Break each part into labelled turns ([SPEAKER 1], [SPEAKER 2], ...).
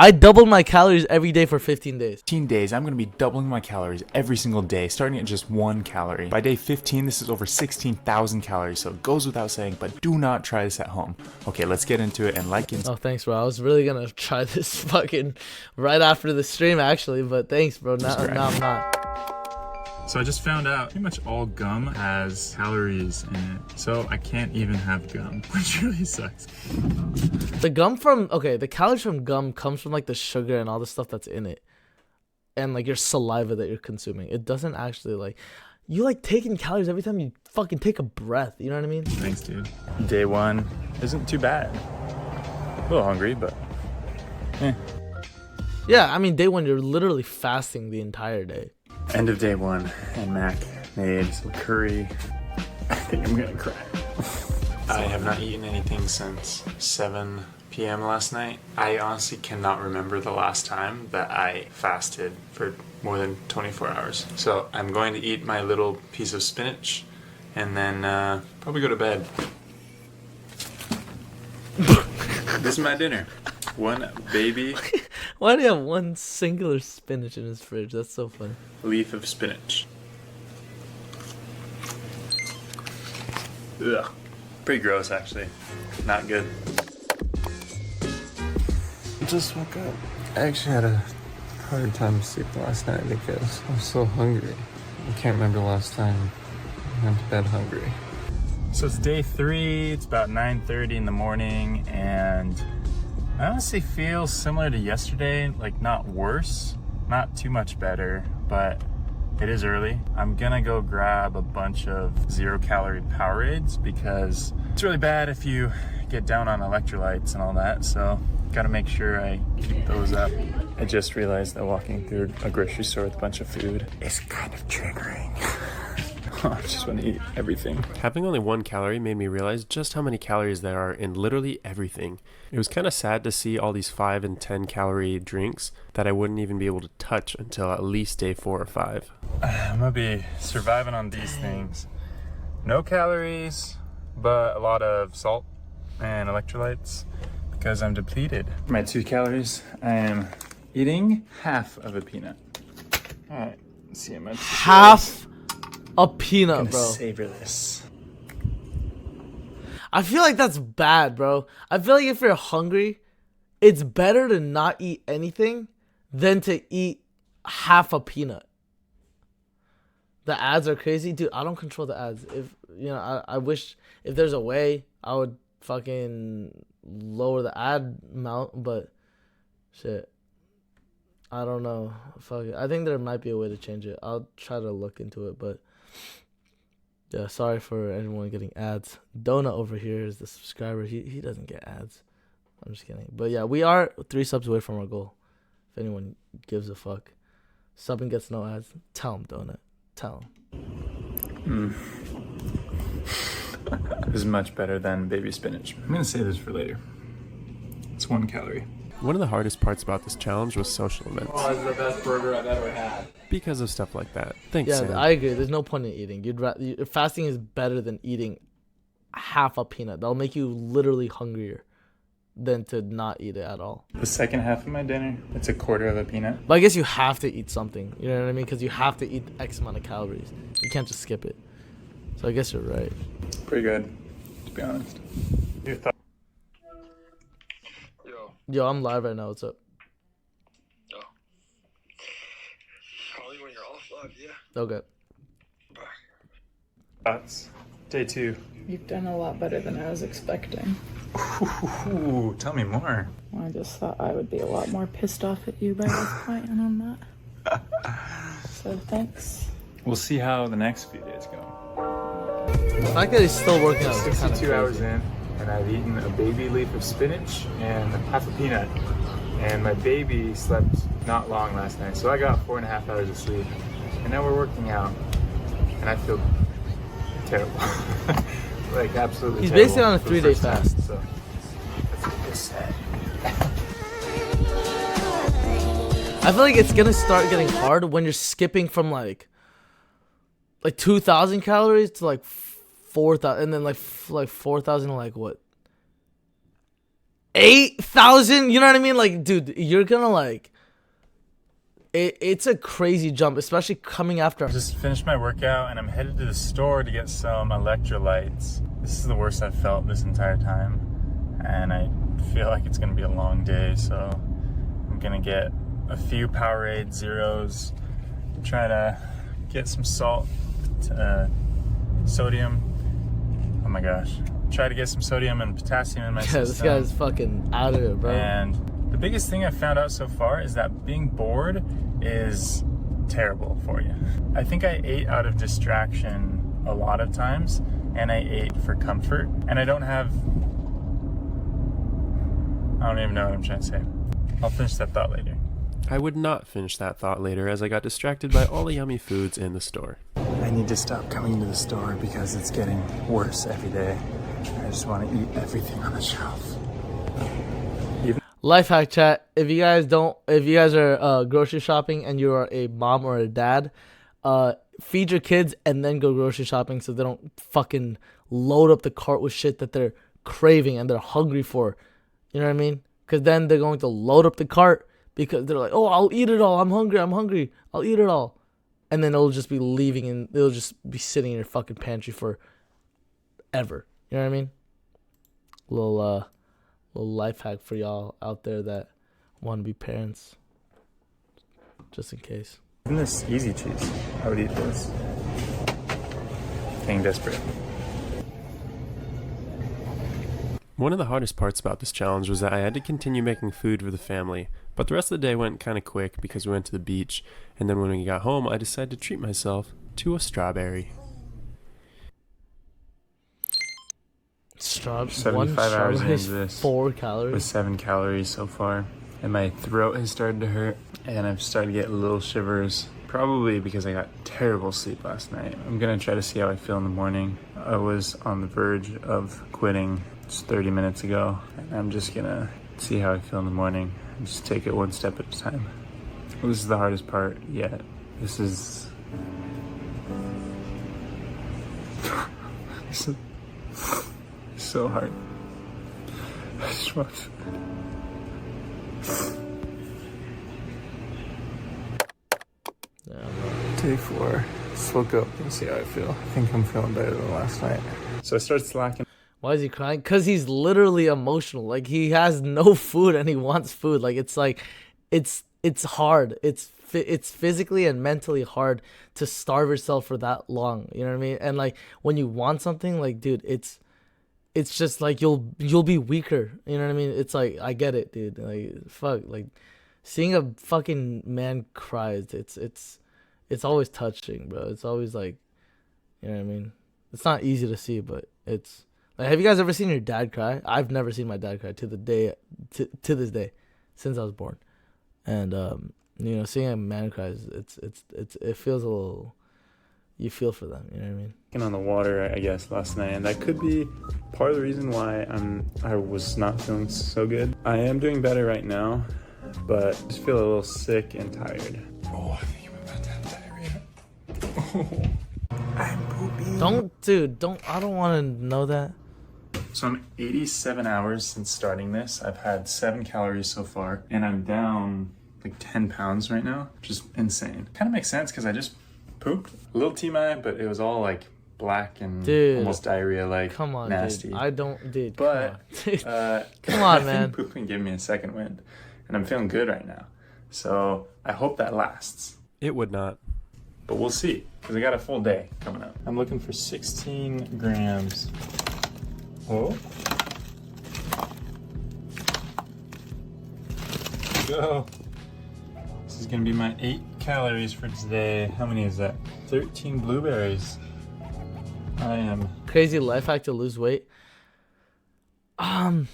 [SPEAKER 1] I doubled my calories every day for 15 days.
[SPEAKER 2] 15 days, I'm going to be doubling my calories every single day, starting at just 1 calorie. By day 15, this is over 16,000 calories, so it goes without saying, but do not try this at home. Okay, let's get into it and like and...
[SPEAKER 1] Oh, thanks, bro. I was really going to try this fucking right after the stream, actually, but thanks, bro. Now I'm not.
[SPEAKER 2] So I just found out pretty much all gum has calories in it. So I can't even have gum, which really sucks.
[SPEAKER 1] The calories from gum comes from like the sugar and all the stuff that's in it. And like your saliva that you're consuming. It doesn't actually like, you like taking calories every time you fucking take a breath. You know what I mean?
[SPEAKER 2] Thanks, dude. Day 1 isn't too bad. A little hungry, but
[SPEAKER 1] Yeah, I mean, day 1, you're literally fasting the entire day.
[SPEAKER 2] End of day 1, and Mac made some curry. I think I'm gonna cry. I have not eaten anything since 7 p.m. last night. I honestly cannot remember the last time that I fasted for more than 24 hours. So I'm going to eat my little piece of spinach and then probably go to bed. This is my dinner. One baby
[SPEAKER 1] Why do you have one singular spinach in his fridge? That's so funny.
[SPEAKER 2] leaf of spinach. Ugh. Pretty gross, actually. Not good.
[SPEAKER 3] Just woke up. I actually had a hard time sleeping last night because I was so hungry. I can't remember the last time I went to bed hungry.
[SPEAKER 2] So it's day 3, it's about 9:30 in the morning, and I honestly feel similar to yesterday, like not worse, not too much better, but it is early. I'm gonna go grab a bunch of 0-calorie Powerades because it's really bad if you get down on electrolytes and all that, so gotta make sure I keep those up. I just realized that walking through a grocery store with a bunch of food is kind of triggering. I just want to eat everything.
[SPEAKER 4] Having only 1 calorie made me realize just how many calories there are in literally everything. It was kind of sad to see all these 5 and 10 calorie drinks that I wouldn't even be able to touch until at least day 4 or 5.
[SPEAKER 2] I'm gonna be surviving on these things. No calories, but a lot of salt and electrolytes because I'm depleted. My 2 calories, I am eating half of a peanut. All right, let's see how much.
[SPEAKER 1] Half a peanut, bro.
[SPEAKER 2] Savor this.
[SPEAKER 1] I feel like that's bad, bro. I feel like if you're hungry, it's better to not eat anything than to eat half a peanut. The ads are crazy, dude. I don't control the ads. If I wish if there's a way I would fucking lower the ad amount, but shit, I don't know. Fuck it. I think there might be a way to change it. I'll try to look into it, but yeah, sorry for anyone getting ads. Donut over here is the subscriber. He doesn't get ads. I'm just kidding. But yeah, we are 3 subs away from our goal. If anyone gives a fuck. Sub and gets no ads. Tell him, Donut. Tell him.
[SPEAKER 2] This is much better than baby spinach. I'm gonna save this for later. It's 1 calorie.
[SPEAKER 4] One of the hardest parts about this challenge was social events.
[SPEAKER 5] Oh, this is the best burger I've ever had.
[SPEAKER 4] Because of stuff like that. Thanks,
[SPEAKER 1] Yeah,
[SPEAKER 4] Sam.
[SPEAKER 1] I agree. There's no point in eating. Fasting is better than eating half a peanut. That'll make you literally hungrier than to not eat it at all.
[SPEAKER 2] The second half of my dinner, it's a quarter of a peanut.
[SPEAKER 1] But I guess you have to eat something. You know what I mean? Because you have to eat X amount of calories. You can't just skip it. So I guess you're right.
[SPEAKER 2] Pretty good, to be honest. Your thoughts?
[SPEAKER 1] Yo, I'm live right now. What's up?
[SPEAKER 6] Oh. Call you when you're off live, yeah.
[SPEAKER 1] Okay.
[SPEAKER 2] Thoughts? Day 2.
[SPEAKER 7] You've done a lot better than I was expecting.
[SPEAKER 2] Ooh, tell me more.
[SPEAKER 7] I just thought I would be a lot more pissed off at you by this point, and I'm not. So thanks.
[SPEAKER 2] We'll see how the next few days go.
[SPEAKER 1] The fact that he's still working out is kind of
[SPEAKER 2] 62 hours
[SPEAKER 1] crazy.
[SPEAKER 2] in, and I've eaten a baby leaf of spinach and half a peanut. And my baby slept not long last night, so I got 4.5 hours of sleep. And now we're working out, and I feel terrible. Like absolutely
[SPEAKER 1] He's
[SPEAKER 2] terrible
[SPEAKER 1] basically on a
[SPEAKER 2] for the
[SPEAKER 1] 3-day
[SPEAKER 2] first time,
[SPEAKER 1] fast.
[SPEAKER 2] so it's sad.
[SPEAKER 1] I feel like it's gonna start getting hard when you're skipping from like 2,000 calories to like 4,000, and then like 4,000 to like what? 8,000. You know what I mean? Like, dude, you're gonna like. It's a crazy jump, especially coming after.
[SPEAKER 2] Just finished my workout and I'm headed to the store to get some electrolytes. This is the worst I've felt this entire time, and I feel like it's gonna be a long day, so I'm gonna get a few Powerade Zeros, try to get some salt, sodium. Oh my gosh. Try to get some sodium and potassium in my system.
[SPEAKER 1] This guy's fucking out of it, bro.
[SPEAKER 2] And the biggest thing I've found out so far is that being bored is terrible for you. I think I ate out of distraction a lot of times, and I ate for comfort. And I don't even know what I'm trying to say. I'll finish that thought later.
[SPEAKER 4] I would not finish that thought later as I got distracted by all the yummy foods in the store.
[SPEAKER 2] I need to stop coming to the store because it's getting worse every day. I just want to eat everything on the shelf.
[SPEAKER 1] Life hack chat. If you guys are grocery shopping and you are a mom or a dad, feed your kids and then go grocery shopping so they don't fucking load up the cart with shit that they're craving and they're hungry for. You know what I mean? Because then they're going to load up the cart because they're like, oh, I'll eat it all. I'm hungry. I'll eat it all. And then it'll just be leaving and it'll just be sitting in your fucking pantry for ever. You know what I mean? Little life hack for y'all out there that want to be parents. Just in case.
[SPEAKER 2] Isn't this easy cheese? I would eat this. Getting desperate.
[SPEAKER 4] One of the hardest parts about this challenge was that I had to continue making food for the family, but the rest of the day went kind of quick because we went to the beach, and then when we got home, I decided to treat myself to a strawberry.
[SPEAKER 2] 75 hours into this
[SPEAKER 1] 4 calories
[SPEAKER 2] with 7 calories so far, and my throat has started to hurt, and I've started to get little shivers, probably because I got terrible sleep last night. I'm gonna try to see how I feel in the morning. I was on the verge of quitting just 30 minutes ago, and I'm just gonna see how I feel in the morning and just take it one step at a time. This is the hardest part yet. This is so hard. I just want to... Day 4. Just woke up and see how I feel. I think I'm feeling better than last night. So I started slacking.
[SPEAKER 1] Why is he crying? Because he's literally emotional. Like, he has no food and he wants food. Like, it's hard. It's physically and mentally hard to starve yourself for that long. You know what I mean? And like, when you want something, like, dude, it's just like you'll be weaker. You know what I mean? It's like, I get it, dude. Like, fuck, like, seeing a fucking man cry, it's always touching, bro. It's always like, you know what I mean? It's not easy to see, but it's like, have you guys ever seen your dad cry? I've never seen my dad cry to this day, since I was born. And you know, seeing a man cry, it feels a little. You feel for them, you know what I mean?
[SPEAKER 2] On the water, I guess, last night, and that could be part of the reason why I was not feeling so good. I am doing better right now, but I just feel a little sick and tired. Oh, I think I'm about to have diarrhea. Oh, I'm pooping.
[SPEAKER 1] I don't want to know that.
[SPEAKER 2] So I'm 87 hours since starting this. I've had 7 calories so far, and I'm down like 10 pounds right now, which is insane. Kind of makes sense because I just pooped. A little TMI, but it was all like black and almost diarrhea, like
[SPEAKER 1] come on,
[SPEAKER 2] nasty.
[SPEAKER 1] Dude. I don't, dude.
[SPEAKER 2] But
[SPEAKER 1] come on,
[SPEAKER 2] I
[SPEAKER 1] man.
[SPEAKER 2] think pooping gave me a second wind, and I'm feeling good right now. So I hope that lasts.
[SPEAKER 4] It would not.
[SPEAKER 2] But we'll see, because I got a full day coming up. I'm looking for 16 grams. Oh. Go. This is gonna be my 8 calories for today. How many is that? 13 blueberries. I am.
[SPEAKER 1] Crazy life hack to lose weight. I'd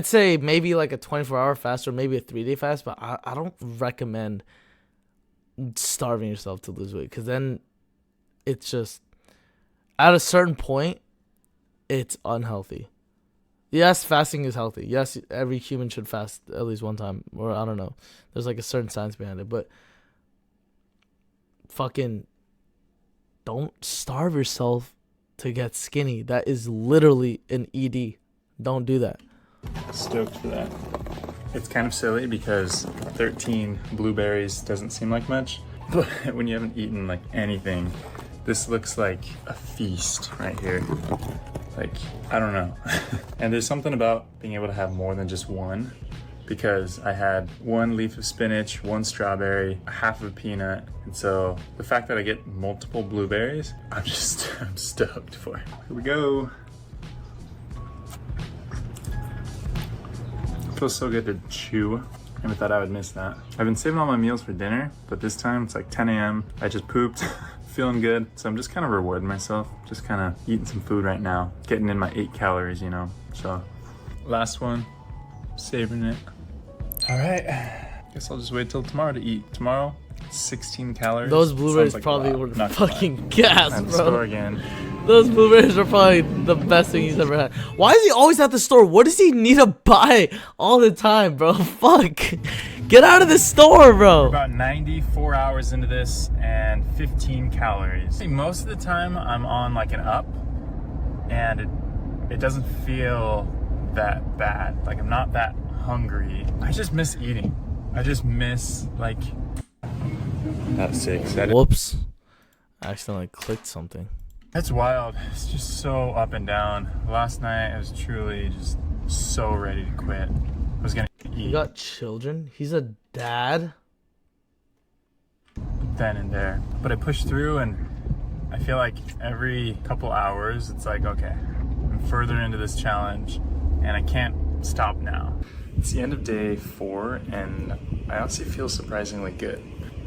[SPEAKER 1] say maybe like a 24-hour fast or maybe a 3-day fast, but I don't recommend starving yourself to lose weight, because then it's just, at a certain point, it's unhealthy. Yes, fasting is healthy. Yes, every human should fast at least one time, or I don't know. There's like a certain science behind it, but fucking don't starve yourself to get skinny. That is literally an ED. Don't do that.
[SPEAKER 2] Stoked for that. It's kind of silly because 13 blueberries doesn't seem like much, but when you haven't eaten like anything, this looks like a feast right here. Like, I don't know. And there's something about being able to have more than just one, because I had one leaf of spinach, one strawberry, half of a peanut. And so the fact that I get multiple blueberries, I'm stoked for. Here we go. It feels so good to chew. I never thought I would miss that. I've been saving all my meals for dinner, but this time it's like 10 a.m. I just pooped, feeling good. So I'm just kind of rewarding myself, just kind of eating some food right now, getting in my 8 calories, you know? So last one, savoring it. All right, guess I'll just wait till tomorrow to eat. Tomorrow, 16 calories.
[SPEAKER 1] Those blueberries
[SPEAKER 2] Sounds like a
[SPEAKER 1] probably
[SPEAKER 2] lot,
[SPEAKER 1] were
[SPEAKER 2] not gonna
[SPEAKER 1] fucking
[SPEAKER 2] lie.
[SPEAKER 1] gas,
[SPEAKER 2] At the store
[SPEAKER 1] bro.
[SPEAKER 2] again.
[SPEAKER 1] Those blueberries are probably the best thing he's ever had. Why is he always at the store? What does he need to buy all the time, bro? Fuck. Get out of the store, bro.
[SPEAKER 2] About 94 hours into this and 15 calories. Most of the time I'm on like an up and it doesn't feel that bad. Like I'm not that hungry. I just miss eating. I just miss like that 6.
[SPEAKER 1] Whoops. I accidentally clicked something.
[SPEAKER 2] That's wild. It's just so up and down. Last night I was truly just so ready to quit. I was gonna
[SPEAKER 1] You
[SPEAKER 2] eat
[SPEAKER 1] got children? He's a dad?
[SPEAKER 2] then and there. But I pushed through and I feel like every couple hours it's like, okay, I'm further into this challenge and I can't stop now. It's the end of day 4 and I honestly feel surprisingly good.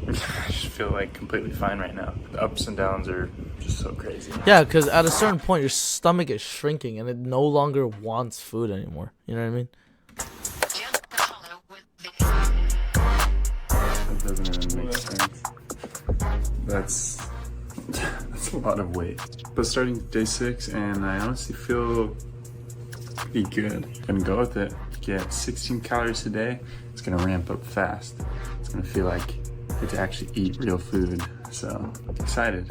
[SPEAKER 2] I just feel like completely fine right now. The ups and downs are just so crazy.
[SPEAKER 1] Yeah, because at a certain point, your stomach is shrinking and it no longer wants food anymore. You know what I mean?
[SPEAKER 2] That doesn't even make sense. That's a lot of weight. But starting day 6 and I honestly feel pretty good. Gonna go with it. Get 16 calories a day. It's gonna ramp up fast. It's gonna feel like I get to actually eat real food. So excited.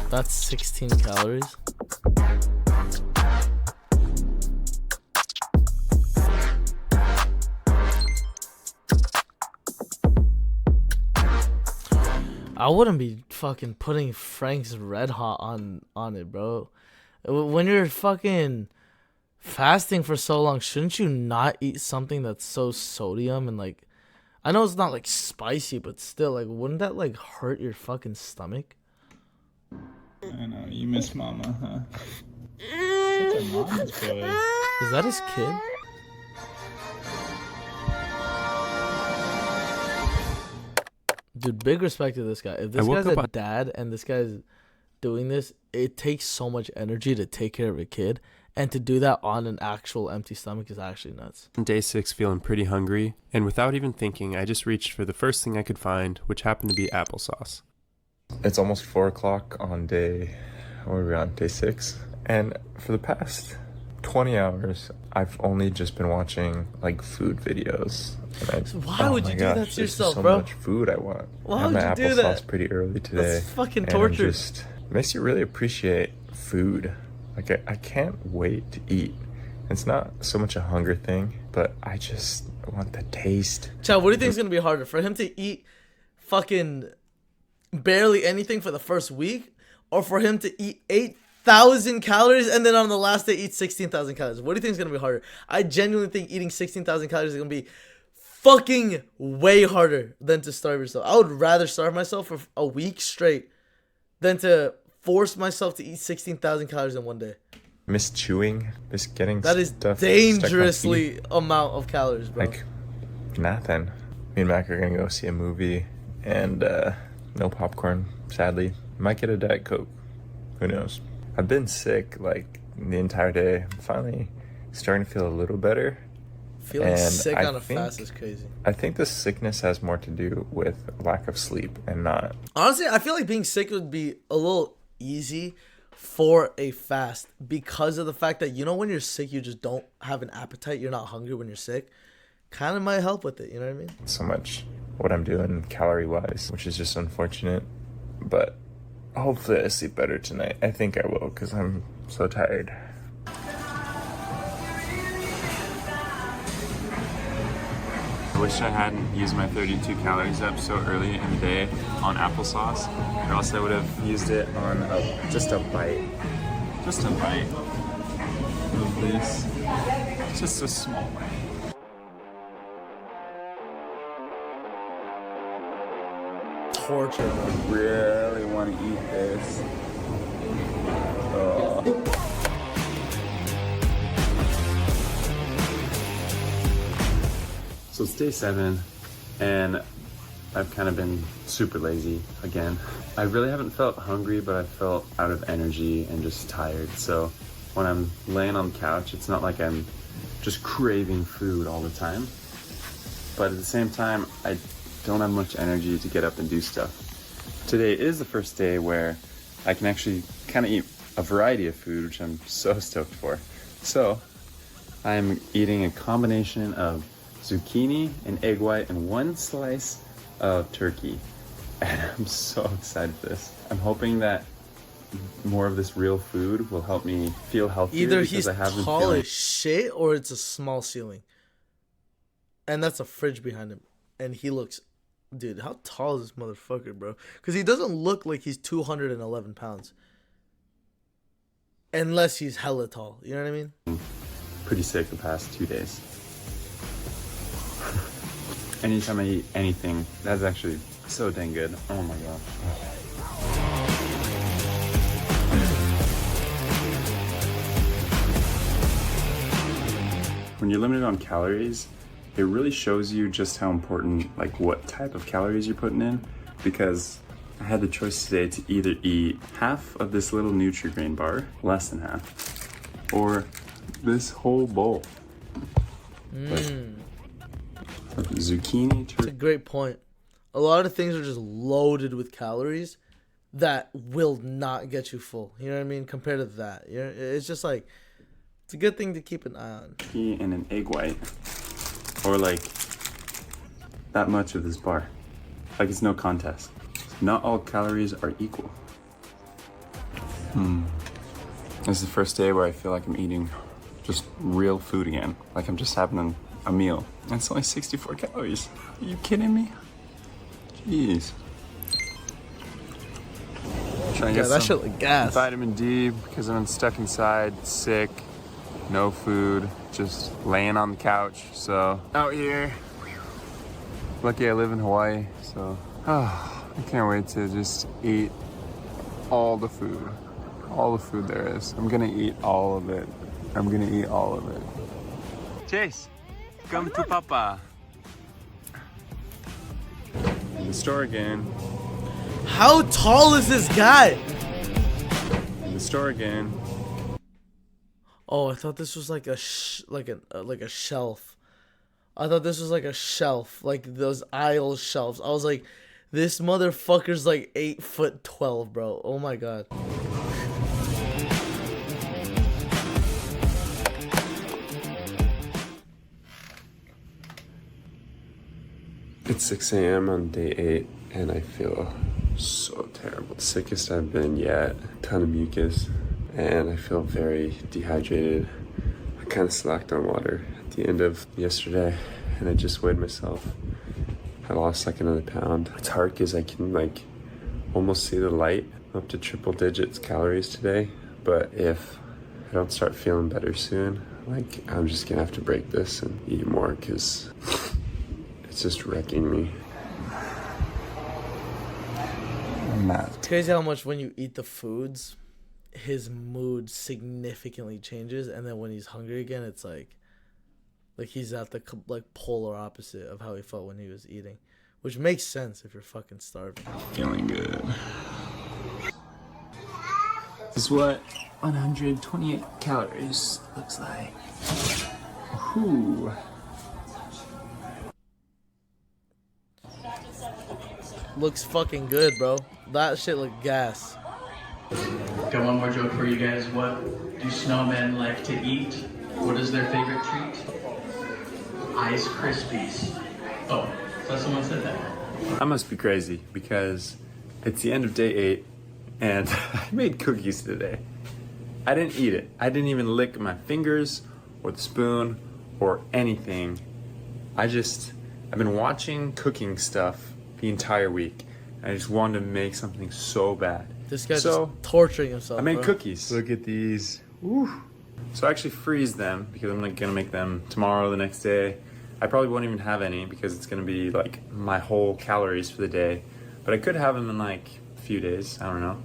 [SPEAKER 1] That's 16 calories. I wouldn't be fucking putting Frank's Red Hot on it, bro. When you're fucking fasting for so long, shouldn't you not eat something that's so sodium and like, I know it's not like spicy, but still, like, wouldn't that like hurt your fucking stomach?
[SPEAKER 2] I know, you miss mama, huh? Such a mama's boy.
[SPEAKER 1] Is that his kid? Dude, big respect to this guy. If this guy's a dad and this guy's doing this, it takes so much energy to take care of a kid. And to do that on an actual empty stomach is actually nuts.
[SPEAKER 4] Day 6 feeling pretty hungry, and without even thinking, I just reached for the first thing I could find, which happened to be applesauce.
[SPEAKER 3] It's almost 4 o'clock on day 6. And for the past 20 hours, I've only just been watching like food videos.
[SPEAKER 1] Why would you do that to yourself,
[SPEAKER 3] so
[SPEAKER 1] bro?
[SPEAKER 3] Much food I want.
[SPEAKER 1] Why
[SPEAKER 3] I
[SPEAKER 1] would
[SPEAKER 3] had my
[SPEAKER 1] you do that?
[SPEAKER 3] applesauce pretty early today.
[SPEAKER 1] That's fucking
[SPEAKER 3] and
[SPEAKER 1] torture.
[SPEAKER 3] It makes you really appreciate food. Like I can't wait to eat. It's not so much a hunger thing, but I just want the taste.
[SPEAKER 1] Chad, what do you think is gonna be harder for him to eat fucking barely anything for the first week, or for him to eat 8,000 calories and then on the last day eat 16,000 calories? What do you think is gonna be harder? I genuinely think eating 16,000 calories is gonna be fucking way harder than to starve yourself. I would rather starve myself for a week straight than to force myself to eat 16,000 calories in one day.
[SPEAKER 3] Miss chewing, miss getting
[SPEAKER 1] That is
[SPEAKER 3] stuff
[SPEAKER 1] dangerously amount of calories, bro.
[SPEAKER 3] like nothing. Me and Mac are gonna go see a movie and no popcorn, sadly. Might get a Diet Coke. Who knows? I've been sick like the entire day. I'm finally starting to feel a little better.
[SPEAKER 1] Feeling
[SPEAKER 3] and
[SPEAKER 1] sick
[SPEAKER 3] I
[SPEAKER 1] on a
[SPEAKER 3] think-
[SPEAKER 1] fast is crazy.
[SPEAKER 3] I think this sickness has more to do with lack of sleep and not.
[SPEAKER 1] Honestly, I feel like being sick would be a little easy for a fast because of the fact that, you know, when you're sick, you just don't have an appetite. You're not hungry when you're sick. kind of might help with it. You know what I mean?
[SPEAKER 3] So much what I'm doing calorie wise, which is just unfortunate. But hopefully I sleep better tonight. I think I will because I'm so tired.
[SPEAKER 2] I wish I hadn't used my 32 calories up so early in the day on applesauce, or else I would have used it on just a bite. Just a bite of this. Just a small bite.
[SPEAKER 1] Torture.
[SPEAKER 2] I really want to eat this. So it's day 7, and I've kind of been super lazy again. I really haven't felt hungry, but I felt out of energy and just tired. So when I'm laying on the couch, it's not like I'm just craving food all the time. But at the same time, I don't have much energy to get up and do stuff. Today is the first day where I can actually kind of eat a variety of food, which I'm so stoked for. So I'm eating a combination of zucchini and egg white and 1 slice of turkey. And I'm so excited for this. I'm hoping that more of this real food will help me feel healthier.
[SPEAKER 1] Either
[SPEAKER 2] because
[SPEAKER 1] he's
[SPEAKER 2] I have been
[SPEAKER 1] tall
[SPEAKER 2] feeling
[SPEAKER 1] as shit or it's a small ceiling. And that's a fridge behind him. And he looks... Dude, how tall is this motherfucker, bro? Because he doesn't look like he's 211 pounds. Unless he's hella tall. You know what I mean?
[SPEAKER 2] pretty sick the past 2 days. Anytime I eat anything, that's actually so dang good. Oh my god. When you're limited on calories, it really shows you just how important, like what type of calories you're putting in, because I had the choice today to either eat half of this little Nutri-Grain bar, less than half, or this whole bowl. Of zucchini.
[SPEAKER 1] It's a great point. A lot of things are just loaded with calories that will not get you full. You know what I mean? Compared to that, it's just like, it's a good thing to keep an eye on.
[SPEAKER 2] And an egg white, or like that much of this bar. Like it's no contest. Not all calories are equal. This is the first day where I feel like I'm eating just real food again. Like I'm just having a meal. And it's only 64 calories. Are you kidding me? Jeez. Trying to
[SPEAKER 1] Yeah,
[SPEAKER 2] get
[SPEAKER 1] that
[SPEAKER 2] some
[SPEAKER 1] shit like gas.
[SPEAKER 2] vitamin D because I've been stuck inside, sick, no food, just laying on the couch. So out here. Lucky I live in Hawaii, so I can't wait to just eat all the food there is. I'm gonna eat all of it. I'm gonna eat all of it. Chase, come to Papa. In the store again.
[SPEAKER 1] How tall is this guy?
[SPEAKER 2] In the store again.
[SPEAKER 1] Oh, I thought this was like a shelf. I thought this was like a shelf, like those aisle shelves. I was like, this motherfucker's like 8'12", bro. Oh my god.
[SPEAKER 3] It's 6 a.m. on day 8, and I feel so terrible. The sickest I've been yet. A ton of mucus, and I feel very dehydrated. I kind of slacked on water at the end of yesterday, and I just weighed myself. I lost like another pound. It's hard because I can like almost see the light up to triple digits calories today, but if I don't start feeling better soon, like I'm just gonna have to break this and eat more because it's just wrecking me.
[SPEAKER 1] It's crazy how much when you eat the foods, his mood significantly changes, and then when he's hungry again, it's like he's at the like polar opposite of how he felt when he was eating, which makes sense if you're fucking starving.
[SPEAKER 2] Feeling good. This is what 128 calories looks like. Ooh.
[SPEAKER 1] Looks fucking good, bro. That shit look gas.
[SPEAKER 5] Got one more joke for you guys. What do snowmen like to eat? What is their favorite treat? Ice Krispies. Oh, so someone said that.
[SPEAKER 2] I must be crazy because it's the end of day 8 and I made cookies today. I didn't eat it. I didn't even lick my fingers or the spoon or anything. I've been watching cooking stuff the entire week. I just wanted to make something so bad.
[SPEAKER 1] This guy's just torturing himself.
[SPEAKER 2] I made
[SPEAKER 1] bro.
[SPEAKER 2] cookies. Look at these. Woo. So I actually freeze them because I'm gonna make them tomorrow, the next day. I probably won't even have any because it's gonna be like my whole calories for the day. But I could have them in like a few days. I don't know.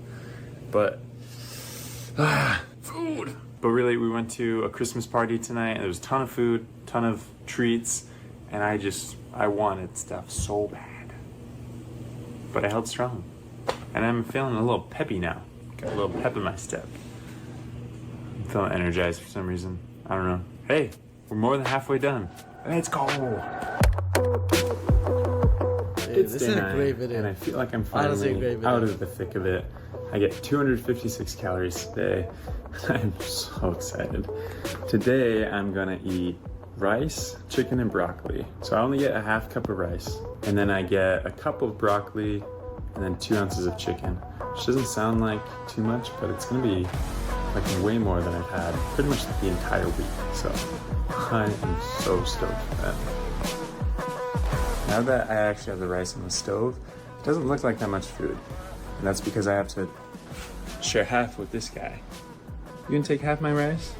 [SPEAKER 2] But food. But really, we went to a Christmas party tonight and there was a ton of food, ton of treats, and I wanted stuff so bad. But I held strong. And I'm feeling a little peppy now. Got a little pep in my step. I'm feeling energized for some reason. I don't know. Hey, we're more than halfway done. Let's go.
[SPEAKER 1] Dude, this is a great video.
[SPEAKER 2] And I feel like I'm
[SPEAKER 1] Honestly, a
[SPEAKER 2] finally
[SPEAKER 1] great video.
[SPEAKER 2] out of the thick of it. I get 256 calories today. I'm so excited. Today I'm gonna eat rice, chicken, and broccoli. So I only get a half cup of rice. And then I get a cup of broccoli and then 2 ounces of chicken. Which doesn't sound like too much, but it's gonna be like way more than I've had pretty much the entire week. So I am so stoked for that. Now that I actually have the rice on the stove, it doesn't look like that much food. And that's because I have to share half with this guy. You gonna take half my rice?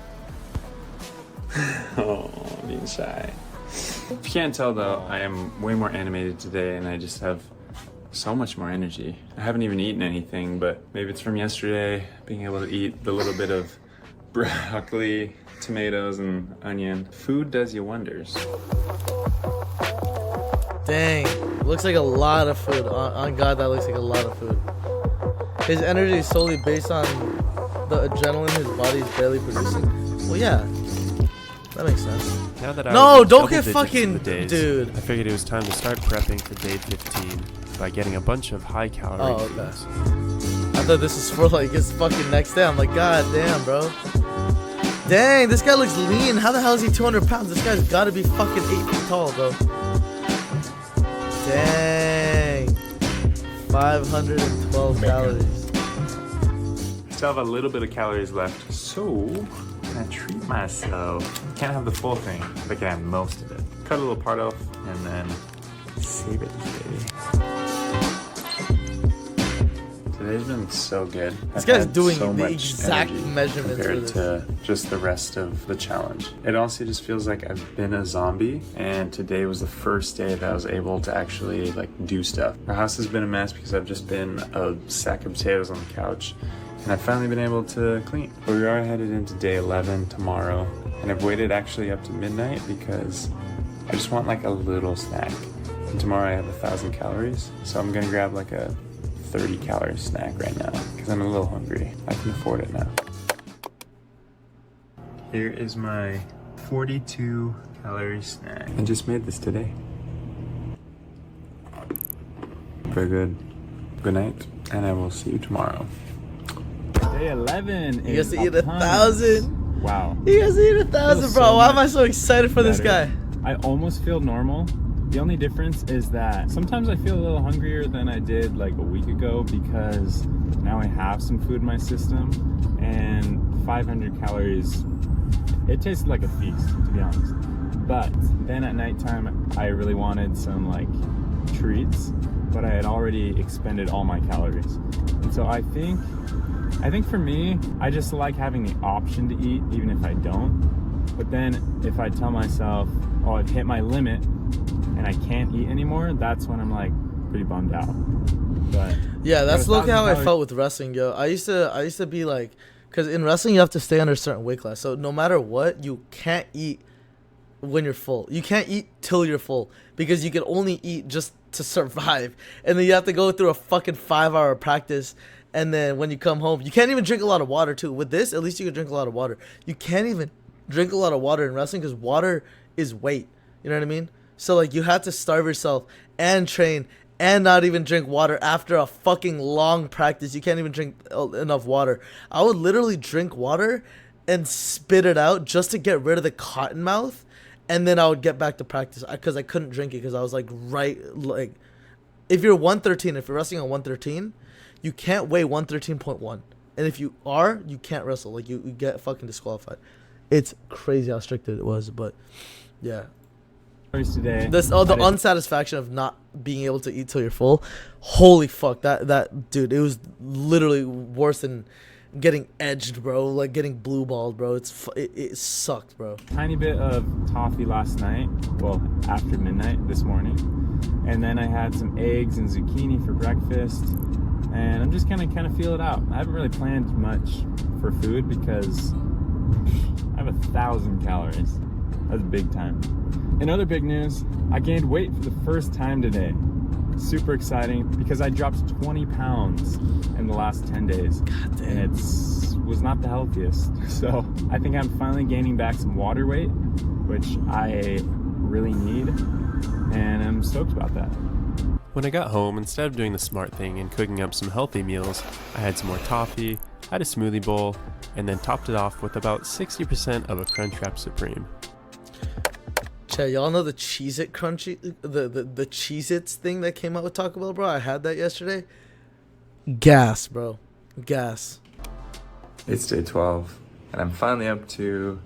[SPEAKER 2] Oh, being shy. If you can't tell though, I am way more animated today and I just have so much more energy. I haven't even eaten anything, but maybe it's from yesterday, being able to eat the little bit of broccoli, tomatoes, and onion. Food does you wonders.
[SPEAKER 1] Dang, looks like a lot of food. On God, that looks like a lot of food. His energy is solely based on the adrenaline his body is barely producing. Well, yeah, that makes sense.
[SPEAKER 4] Now that I
[SPEAKER 1] No,
[SPEAKER 4] was in
[SPEAKER 1] don't
[SPEAKER 4] double
[SPEAKER 1] get
[SPEAKER 4] digits
[SPEAKER 1] fucking-
[SPEAKER 4] in the days,
[SPEAKER 1] dude.
[SPEAKER 4] I figured it was time to start prepping for day 15 by getting a bunch of high calorie
[SPEAKER 1] Oh, okay.
[SPEAKER 4] foods.
[SPEAKER 1] I thought this was for like his fucking next day. I'm like, God damn, bro. Dang, this guy looks lean. How the hell is he 200 pounds? This guy's gotta be fucking 8 feet tall, bro. Dang. 512 calories.
[SPEAKER 2] Still have a little bit of calories left, so I'm gonna treat myself. Can't have the full thing, but I can have most of it. Cut a little part off and then save it, baby. Today's been so good.
[SPEAKER 1] This
[SPEAKER 2] I've
[SPEAKER 1] guy's
[SPEAKER 2] had
[SPEAKER 1] doing
[SPEAKER 2] so
[SPEAKER 1] the
[SPEAKER 2] much
[SPEAKER 1] exact
[SPEAKER 2] energy
[SPEAKER 1] measurements for
[SPEAKER 2] compared
[SPEAKER 1] this.
[SPEAKER 2] to just the rest of the challenge. It honestly just feels like I've been a zombie, and today was the first day that I was able to actually like do stuff. Our house has been a mess because I've just been a sack of potatoes on the couch, and I've finally been able to clean. But we are headed into day 11 tomorrow, and I've waited actually up to midnight because I just want like a little snack. And tomorrow I have 1,000 calories, so I'm gonna grab like a 30 calorie snack right now because I'm a little hungry. I can afford it now. Here is my 42 calorie snack. I just made this today. Very good. Good night, and I will see you tomorrow.
[SPEAKER 8] Day 11.
[SPEAKER 1] He has to eat 1,000.
[SPEAKER 8] Wow.
[SPEAKER 1] He has to eat 1,000,
[SPEAKER 8] Feels
[SPEAKER 1] bro.
[SPEAKER 8] so
[SPEAKER 1] Why am I
[SPEAKER 8] much
[SPEAKER 1] so excited for this guy?
[SPEAKER 8] better. I almost feel normal. The only difference is that sometimes I feel a little hungrier than I did like a week ago because now I have some food in my system, and 500 calories, it tasted like a feast, to be honest. But then at nighttime, I really wanted some like treats, but I had already expended all my calories. And so I think for me, I just like having the option to eat even if I don't. But then if I tell myself, oh, I've hit my limit and I can't eat anymore, that's when I'm like pretty bummed out. But
[SPEAKER 1] Yeah, that's
[SPEAKER 8] look
[SPEAKER 1] look how I felt with wrestling, yo. I used to be like, because in wrestling you have to stay under a certain weight class. So no matter what, you can't eat when you're full. You can't eat till you're full because you can only eat just to survive. And then you have to go through a fucking 5-hour practice. And then when you come home, you can't even drink a lot of water too. With this, at least you can drink a lot of water. You can't even drink a lot of water in wrestling because water is weight. You know what I mean? So like you have to starve yourself and train and not even drink water after a fucking long practice. You can't even drink enough water. I would literally drink water and spit it out just to get rid of the cotton mouth and then I would get back to practice because I couldn't drink it because I was like if you're 113, if you're wrestling on 113, you can't weigh 113.1, and if you are, you can't wrestle. Like you get fucking disqualified. It's crazy how strict it was, but yeah.
[SPEAKER 8] Today.
[SPEAKER 1] The unsatisfaction of not being able to eat till you're full. Holy fuck, that dude, it was literally worse than getting edged, bro. Like getting blue balled, bro. It sucked, bro.
[SPEAKER 8] Tiny bit of toffee last night. Well, after midnight this morning, and then I had some eggs and zucchini for breakfast. And I'm just gonna kind of feel it out. I haven't really planned much for food because I have 1,000 calories. That's big time. In other big news, I gained weight for the first time today. Super exciting because I dropped 20 pounds in the last 10 days.
[SPEAKER 1] God damn.
[SPEAKER 8] And was not the healthiest. So I think I'm finally gaining back some water weight, which I really need. And I'm stoked about that.
[SPEAKER 4] When I got home, instead of doing the smart thing and cooking up some healthy meals, I had some more toffee, had a smoothie bowl, and then topped it off with about 60% of a Crunchwrap Supreme.
[SPEAKER 1] Chat, y'all know the Cheez-It crunchy, the Cheez-Its thing that came out with Taco Bell, bro? I had that yesterday. Gas, bro. Gas.
[SPEAKER 3] It's day 12, and I'm finally up to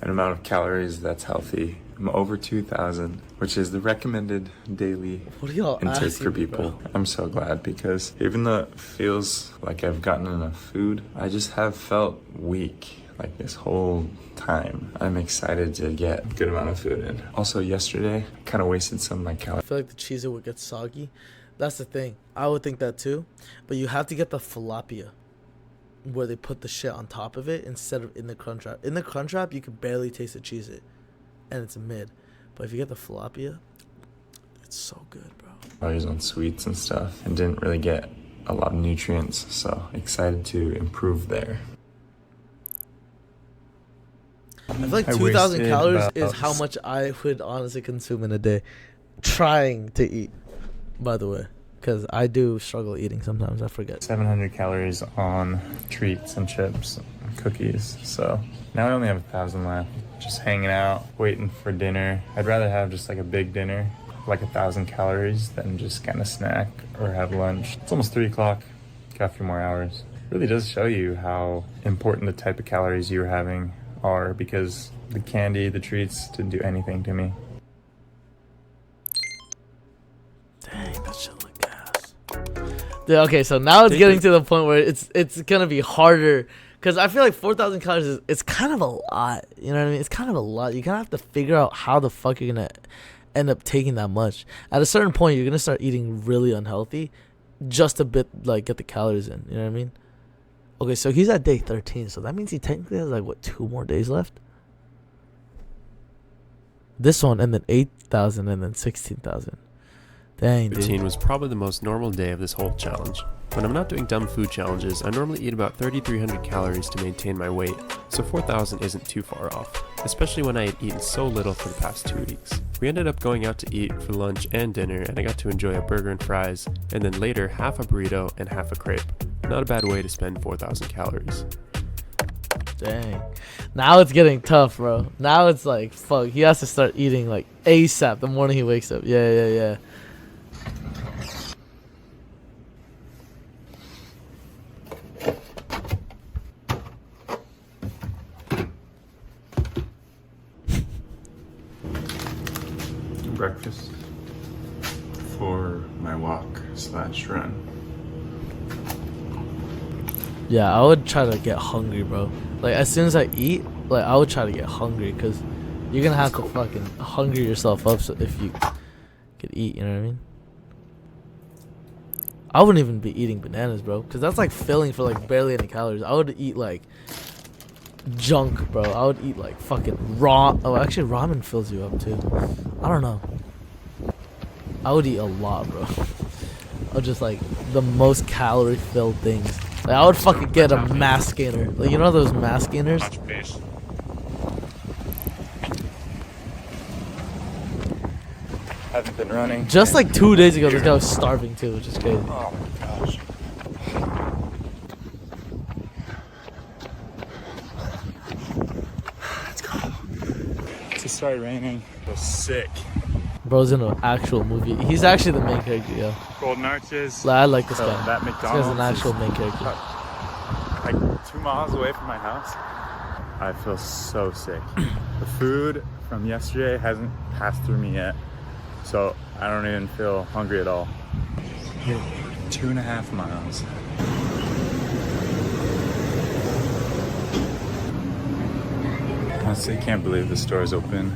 [SPEAKER 3] an amount of calories that's healthy. I'm over 2,000, which is the recommended daily
[SPEAKER 1] What are y'all
[SPEAKER 3] intake
[SPEAKER 1] asking
[SPEAKER 3] for
[SPEAKER 1] me,
[SPEAKER 3] people.
[SPEAKER 1] bro?
[SPEAKER 3] I'm so glad because even though it feels like I've gotten enough food, I just have felt weak like this whole time. I'm excited to get a good amount of food in. Also yesterday, I kind of wasted some of my
[SPEAKER 1] I
[SPEAKER 3] calories.
[SPEAKER 1] feel like the Cheez-It would get soggy. That's the thing. I would think that too. But you have to get the tilapia, where they put the shit on top of it instead of in the Crunchwrap. In the Crunchwrap, you can barely taste the Cheez-It, and it's mid. But if you get the tilapia, it's so good, bro.
[SPEAKER 3] I was on sweets and stuff and didn't really get a lot of nutrients, so excited to improve there.
[SPEAKER 1] I feel like
[SPEAKER 3] I
[SPEAKER 1] 2,000
[SPEAKER 3] wasted
[SPEAKER 1] calories
[SPEAKER 3] about-
[SPEAKER 1] is how much I would honestly consume in a day. Trying to eat, by the way. Because I do struggle eating sometimes. I forget.
[SPEAKER 3] 700 calories on treats and chips and cookies. So now I only have 1,000 left. Just hanging out, waiting for dinner. I'd rather have just like a big dinner, like 1,000 calories, than just kind of snack or have lunch. It's almost 3 o'clock. Got a few more hours. It really does show you how important the type of calories you're having are, because the candy, the treats didn't do anything to me.
[SPEAKER 1] Dang, that shit look gas. Dude, okay, so now it's getting to the point where it's gonna be harder. Because I feel like 4,000 calories it's kind of a lot. You know what I mean? It's kind of a lot. You're gonna have to figure out how the fuck you're gonna end up taking that much. At a certain point, you're gonna start eating really unhealthy just a bit, like, get the calories in. You know what I mean? Okay, so he's at day 13, so that means he technically has, like, what, 2 more days left? This one, and then 8,000, and then 16,000. Dang, dude.
[SPEAKER 4] Routine was probably the most normal day of this whole challenge. When I'm not doing dumb food challenges, I normally eat about 3,300 calories to maintain my weight, so 4,000 isn't too far off, especially when I had eaten so little for the past 2 weeks. We ended up going out to eat for lunch and dinner, and I got to enjoy a burger and fries, and then later half a burrito and half a crepe. Not a bad way to spend 4,000 calories.
[SPEAKER 1] Dang. Now it's getting tough, bro. Now it's like, fuck, he has to start eating, like, ASAP the morning he wakes up. Yeah.
[SPEAKER 3] Breakfast for my walk/run.
[SPEAKER 1] Yeah, I would try to get hungry, bro. Like, as soon as I eat, like, I would try to get hungry, because you're gonna have to fucking hungry yourself up so if you could eat, you know what I mean? I wouldn't even be eating bananas, bro, because that's, like, filling for, like, barely any calories. I would eat, like, junk, bro. I would eat, like, fucking raw. Oh, actually, ramen fills you up, too. I don't know. I would eat a lot, bro. Of just, like, the most calorie-filled things. Like, I would fucking get a mass gainer. Like, you know those mass gainers?
[SPEAKER 3] Haven't been running.
[SPEAKER 1] Just like 2 days ago, this guy was starving too, which is crazy.
[SPEAKER 3] Oh my gosh. Let's go. It's a
[SPEAKER 2] started raining. I was sick.
[SPEAKER 1] Bro's in an actual movie. He's actually the main character, yo.
[SPEAKER 2] Golden Arches.
[SPEAKER 1] I like this guy.
[SPEAKER 2] That
[SPEAKER 1] This
[SPEAKER 2] McDonald's
[SPEAKER 1] guy's an actual
[SPEAKER 2] is
[SPEAKER 1] main character.
[SPEAKER 2] like 2 miles away from my house. I feel so sick. The food from yesterday hasn't passed through me yet, so I don't even feel hungry at all. 2.5 miles. Honestly, can't believe the store's open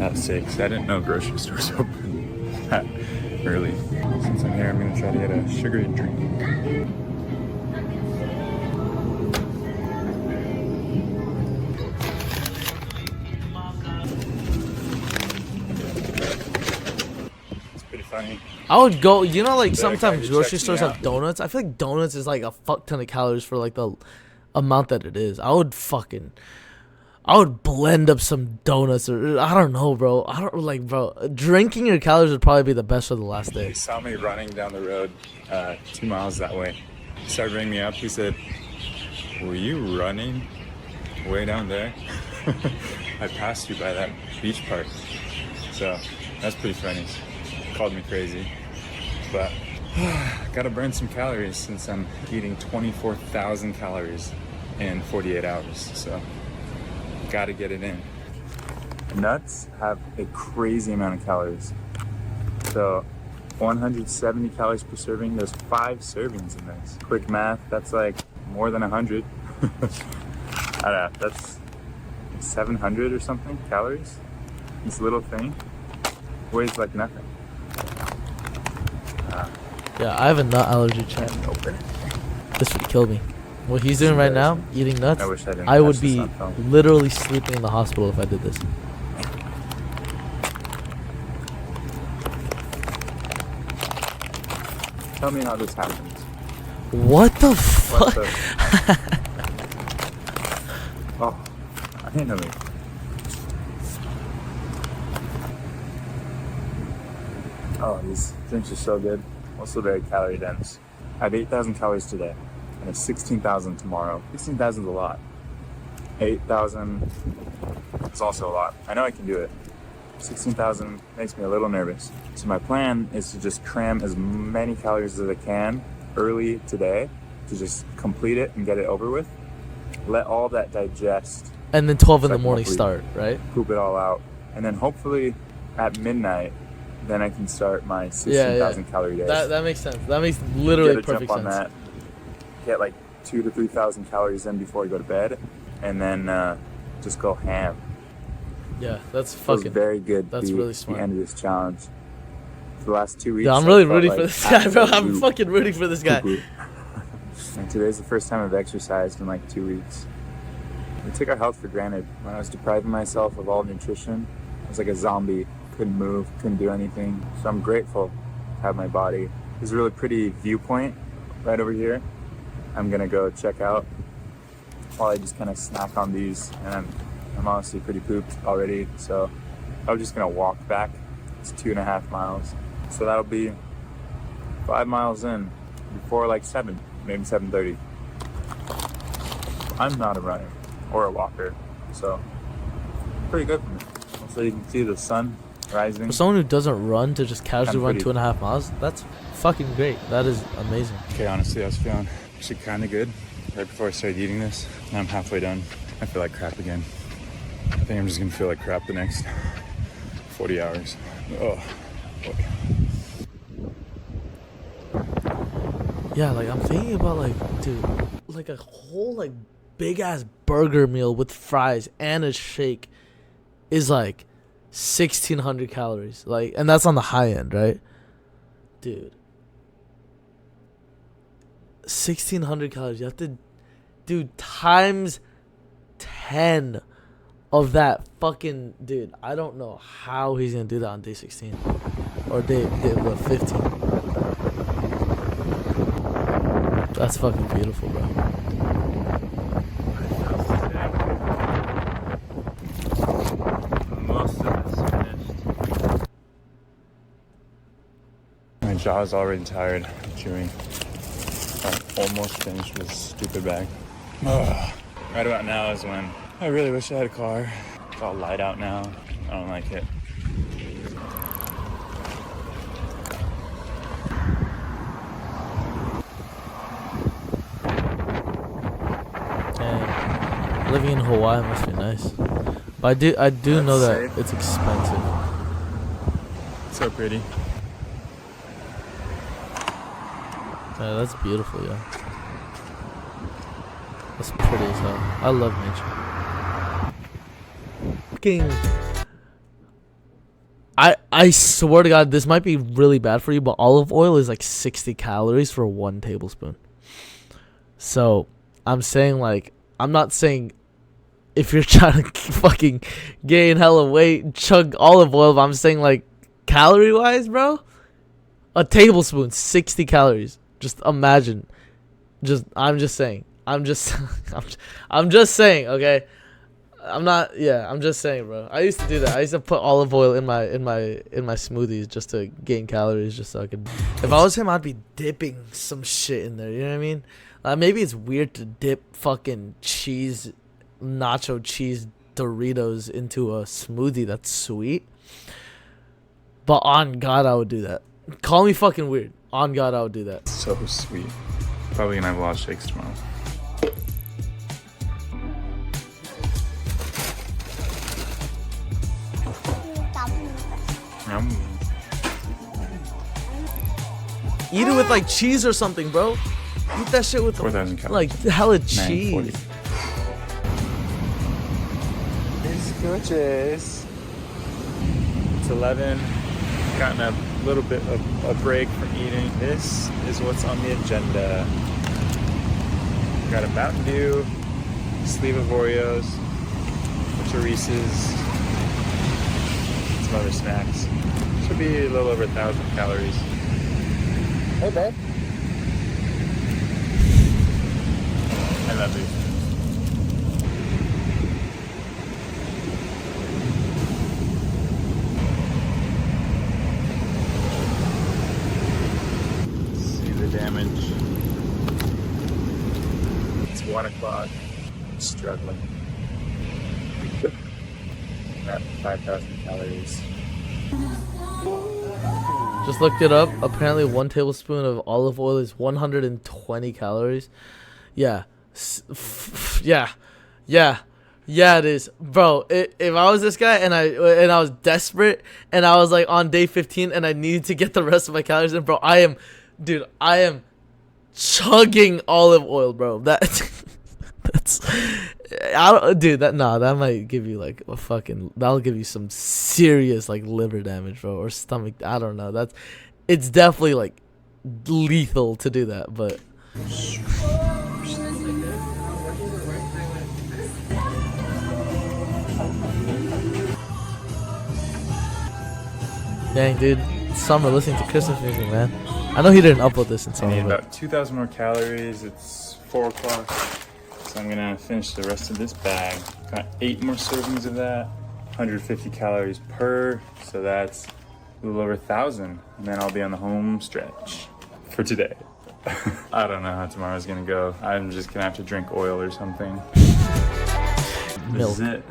[SPEAKER 2] at 6. I didn't know grocery stores open that early. Since I'm here, I'm gonna try to get a sugary drink. It's pretty funny.
[SPEAKER 1] I would go, you know, like
[SPEAKER 2] The guy
[SPEAKER 1] sometimes
[SPEAKER 2] who
[SPEAKER 1] grocery
[SPEAKER 2] checks
[SPEAKER 1] stores
[SPEAKER 2] me
[SPEAKER 1] have
[SPEAKER 2] out.
[SPEAKER 1] donuts. I feel like donuts is like a fuck ton of calories for like the amount that it is. I would blend up some donuts, or I don't know, bro. I don't like, bro. Drinking your calories would probably be the best for the last day.
[SPEAKER 2] He saw me running down the road 2 miles that way. He started ringing me up. He said, "Were you running way down there?" I passed you by that beach park. So that's pretty funny. He called me crazy. But gotta burn some calories since I'm eating 24,000 calories in 48 hours. So gotta get it in. Nuts have a crazy amount of calories. So 170 calories per serving. There's 5 servings in this. Quick math, that's like more than 100. I don't know, that's 700 or something calories. This little thing weighs like nothing.
[SPEAKER 1] Yeah, I have a nut allergy, chat.
[SPEAKER 2] Open it.
[SPEAKER 1] This would kill me. What he's doing right now, eating nuts,
[SPEAKER 2] I wish I didn't
[SPEAKER 1] I would
[SPEAKER 2] catch this
[SPEAKER 1] be
[SPEAKER 2] on film.
[SPEAKER 1] literally sleeping in the hospital if I did this.
[SPEAKER 2] Tell me how this happens.
[SPEAKER 1] What the
[SPEAKER 2] What
[SPEAKER 1] fuck?
[SPEAKER 2] the- Oh, I didn't know it. Oh, these drinks are so good. Also very calorie dense. I have 8,000 calories today, and I have 16,000 tomorrow. 16,000 is a lot. 8,000 is also a lot. I know I can do it. 16,000 makes me a little nervous. So my plan is to just cram as many calories as I can early today to just complete it and get it over with. Let all that digest,
[SPEAKER 1] And then 12 in the
[SPEAKER 2] Second
[SPEAKER 1] morning
[SPEAKER 2] hopefully.
[SPEAKER 1] start, right?
[SPEAKER 2] poop it all out, and then hopefully at midnight, then I can start my 16,000 calorie day.
[SPEAKER 1] That makes sense. That makes literally
[SPEAKER 2] Get a
[SPEAKER 1] perfect
[SPEAKER 2] jump on
[SPEAKER 1] sense.
[SPEAKER 2] that. Get like 2,000 to 3,000 calories in before I go to bed, and then just go ham.
[SPEAKER 1] Yeah, that's
[SPEAKER 2] Feels
[SPEAKER 1] fucking.
[SPEAKER 2] very good.
[SPEAKER 1] that's
[SPEAKER 2] to be
[SPEAKER 1] really
[SPEAKER 2] at
[SPEAKER 1] smart.
[SPEAKER 2] the end of this challenge. For the last 2 weeks,
[SPEAKER 1] Dude, I'm
[SPEAKER 2] I
[SPEAKER 1] really
[SPEAKER 2] felt
[SPEAKER 1] rooting
[SPEAKER 2] like
[SPEAKER 1] for this guy, bro. I'm
[SPEAKER 2] absolute
[SPEAKER 1] fucking rooting for this guy.
[SPEAKER 2] poo-poo. And today's the first time I've exercised in like 2 weeks. We took our health for granted. When I was depriving myself of all nutrition, I was like a zombie. Couldn't move, couldn't do anything. So I'm grateful to have my body. There's a really pretty viewpoint right over here. I'm gonna go check out while I just kind of snack on these. And I'm honestly pretty pooped already. So I'm just gonna walk back. It's 2.5 miles. So that'll be 5 miles in before like 7, maybe 7:30. I'm not a runner or a walker, so pretty good for me. Also, you can see the sun rising.
[SPEAKER 1] For someone who doesn't run to just casually
[SPEAKER 2] I'm
[SPEAKER 1] run
[SPEAKER 2] pretty-
[SPEAKER 1] 2.5 miles, that's fucking great. That is amazing.
[SPEAKER 2] Okay, honestly, I was feeling actually kind of good right before I started eating this. Now I'm halfway done. I feel like crap again. I think I'm just gonna feel like crap the next 40 hours. Oh, boy.
[SPEAKER 1] Yeah, like I'm thinking about like, dude, like a whole like big ass burger meal with fries and a shake is like 1,600 calories. Like, and that's on the high end, right? Dude. 1,600 calories. You have to do times 10 of that fucking dude. I don't know how he's gonna do that on day 16 or day what, 15. That's fucking beautiful, bro.
[SPEAKER 2] Most of it's finished. My jaw is already tired of chewing. I'm almost finished with this stupid bag. Right about now is when I really wish I had a car. It's all light out now. I don't like it.
[SPEAKER 1] And living in Hawaii must be nice. But I do know that
[SPEAKER 2] safe.
[SPEAKER 1] it's expensive.
[SPEAKER 2] So pretty.
[SPEAKER 1] Yeah, that's beautiful, yeah. That's pretty as hell. I love nature. Fucking. I swear to God, this might be really bad for you, but olive oil is like 60 calories for 1 tablespoon. So I'm saying, like, I'm not saying if you're trying to fucking gain hella weight, chug olive oil, but I'm saying, like, calorie wise, bro, a tablespoon, 60 calories. Just imagine. I'm just saying, I'm just saying, okay? I'm just saying, bro. I used to do that. I used to put olive oil in my smoothies just to gain calories, just so I could. If I was him, I'd be dipping some shit in there. You know what I mean? Maybe it's weird to dip fucking cheese, nacho cheese Doritos into a smoothie that's sweet. But on God, I would do that. Call me fucking weird. On God, I would do that.
[SPEAKER 2] So sweet. Probably gonna have a lot of shakes tomorrow.
[SPEAKER 1] Eat it with like cheese or something, bro. Eat that shit with
[SPEAKER 2] 4,000 calories.
[SPEAKER 1] like hella
[SPEAKER 2] 940.
[SPEAKER 1] cheese.
[SPEAKER 2] Escuches. It's 11. Gotten a little bit of a break from eating. This is what's on the agenda. Got a Mountain Dew, sleeve of Oreos, a bunch of Reese's, some other snacks. Should be a little over 1,000 calories. Hey, babe. I love you. See the damage. It's 1 o'clock. I'm struggling. At 5,000 calories.
[SPEAKER 1] Just looked it up. Apparently, 1 tablespoon of olive oil is 120 calories. Yeah. Yeah. Yeah, it is. Bro, if I was this guy and I was desperate and I was like on day 15 and I needed to get the rest of my calories in, bro, I am chugging olive oil, bro. That might give you like a fucking, that'll give you some serious like liver damage, bro, or stomach. I don't know. It's definitely like lethal to do that, but. Dang, dude, summer listening to Christmas music, man. I know he didn't upload this in
[SPEAKER 2] I
[SPEAKER 1] summer,
[SPEAKER 2] need
[SPEAKER 1] but
[SPEAKER 2] about 2,000 more calories. It's 4 o'clock. So I'm gonna finish the rest of this bag. Got 8 more servings of that. 150 calories per. So that's a little over 1,000. And then I'll be on the home stretch for today. I don't know how tomorrow's gonna go. I'm just gonna have to drink oil or something. This is it.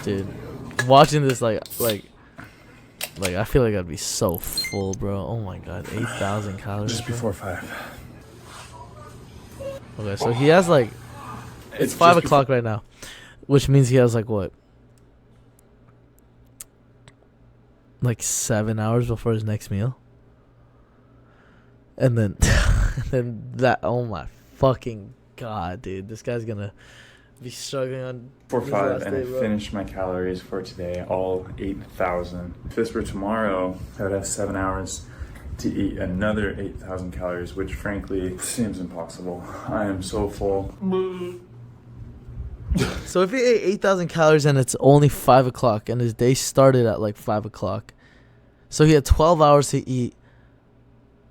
[SPEAKER 1] dude, watching this like I feel like I'd be so full, bro. Oh my God, 8,000 calories.
[SPEAKER 2] Just before 5.
[SPEAKER 1] Okay, so he has like, it's 5 o'clock right now, which means he has like what? Like 7 hours before his next meal. And then, oh my fucking God, dude. This guy's gonna be struggling on
[SPEAKER 2] 4
[SPEAKER 1] his
[SPEAKER 2] 5,
[SPEAKER 1] last
[SPEAKER 2] and
[SPEAKER 1] day,
[SPEAKER 2] I
[SPEAKER 1] bro.
[SPEAKER 2] finished my calories for today, all 8,000. If this were tomorrow, I would have 7 hours to eat another 8,000 calories, which frankly seems impossible. I am so full.
[SPEAKER 1] So if he ate 8,000 calories and it's only 5 o'clock and his day started at like 5 o'clock, so he had 12 hours to eat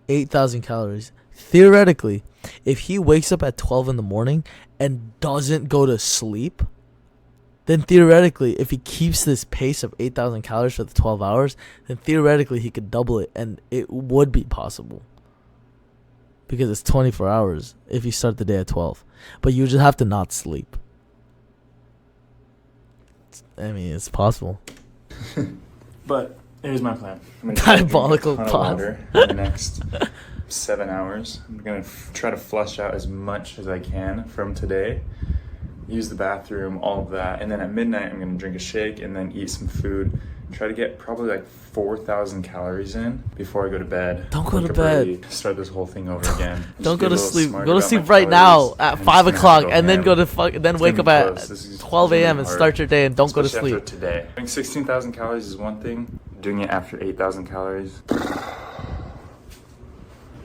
[SPEAKER 1] 8,000 calories. Theoretically, if he wakes up at 12 in the morning and doesn't go to sleep, then theoretically, if he keeps this pace of 8,000 calories for the 12 hours, then theoretically he could double it and it would be possible. because it's 24 hours if you start the day at 12. But you just have to not sleep. I mean, it's possible.
[SPEAKER 2] But here's my plan. I'm gonna
[SPEAKER 1] Diabolical
[SPEAKER 2] drink a ton of
[SPEAKER 1] pause.
[SPEAKER 2] water in the next 7 hours. I'm gonna try to flush out as much as I can from today. Use the bathroom, all of that, and then at midnight I'm gonna drink a shake and then eat some food. Try to get probably like 4,000 calories in before I go to bed.
[SPEAKER 1] Don't go to
[SPEAKER 2] Wake up
[SPEAKER 1] bed.
[SPEAKER 2] early, start this whole thing over again.
[SPEAKER 1] Don't
[SPEAKER 2] Just
[SPEAKER 1] go
[SPEAKER 2] get a
[SPEAKER 1] to
[SPEAKER 2] little
[SPEAKER 1] sleep.
[SPEAKER 2] smarter
[SPEAKER 1] Go to
[SPEAKER 2] about my
[SPEAKER 1] sleep right now
[SPEAKER 2] calories,
[SPEAKER 1] at
[SPEAKER 2] and
[SPEAKER 1] 5
[SPEAKER 2] just gonna
[SPEAKER 1] o'clock,
[SPEAKER 2] go
[SPEAKER 1] and then
[SPEAKER 2] ham.
[SPEAKER 1] go to then
[SPEAKER 2] It's
[SPEAKER 1] wake
[SPEAKER 2] gonna
[SPEAKER 1] up
[SPEAKER 2] be
[SPEAKER 1] at
[SPEAKER 2] close. This is
[SPEAKER 1] 12
[SPEAKER 2] really
[SPEAKER 1] a.m. and
[SPEAKER 2] hard.
[SPEAKER 1] start your day, and don't go to
[SPEAKER 2] Especially
[SPEAKER 1] sleep.
[SPEAKER 2] after today. Doing 16,000 calories is one thing. Doing it after 8,000 calories.